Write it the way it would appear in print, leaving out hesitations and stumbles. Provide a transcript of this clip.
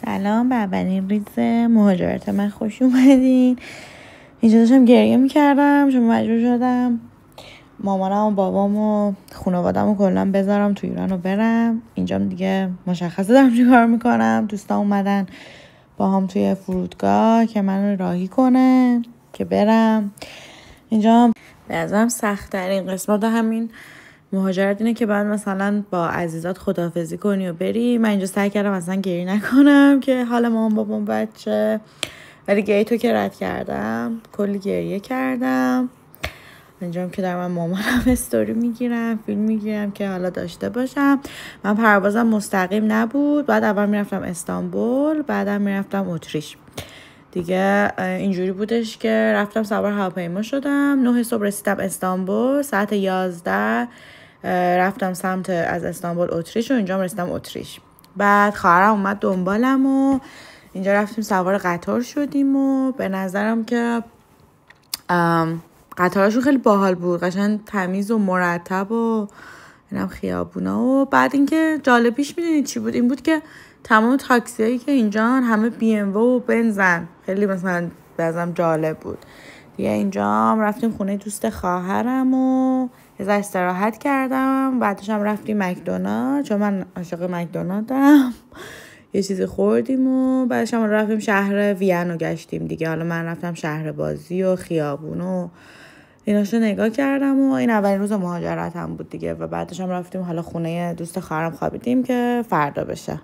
سلام، به اولین ریز مهاجرت من خوش اومدین. اینجا داشتم گریه میکردم چون مجبور شدم مامانم و بابام و خانوادم رو کلا بذارم تو ایران و برم. اینجام دیگه مشخصه دارم چی کار میکنم. دوستان اومدن با هم توی فرودگاه که منو راهی کنن که برم. اینجا به نظرم سخت ترین قسمت همین مهاجرت اینه که بعد مثلا با عزیزات خداحافظی کنی و بری. من اینجا سعی کردم اصلا گریه نکنم که حال مامان بابام بچه، ولی گیتو که رد کردم کلی گریه کردم. اینجام که در من مامانم استوری میگیرم، فیلم میگیرم که حالا داشته باشم. من پروازم مستقیم نبود، بعد اول میرفتم استانبول، بعدم میرفتم اتریش دیگه. اینجوری بودش که رفتم سوار هواپیما شدم، 9 صبح رسیدم استانبول، ساعت 11 رفتم سمت از استانبول اتریش و اینجا رسیدم اتریش. بعد خواهرم اومد دنبالم و اینجا رفتیم سوار قطار شدیم و به نظرم که قطارشون خیلی باحال بود، قشنگ تمیز و مرتب و اینم خیابونا. و بعد اینکه جالبیش میدونید چی بود؟ این بود که تمام تاکسیایی که اینجا همه بی ام و بنزن، خیلی مثلا بازم جالب بود دیگه. اینجا رفتیم خونه دوست خواهرم و یه ذره استراحت کردم. بعدش هم رفتیم مکدونالد چون من عاشق مکدونالدم، یه چیزی خوردیم و بعدش هم رفتیم شهر وین رو گشتیم دیگه. حالا من رفتم شهر بازی و خیابون و ایناشو نگاه کردم و این اولین روز مهاجرت هم بود دیگه. و بعدش هم رفتیم حالا خونه دوست خواهرم خوابیدیم که فردا بشه.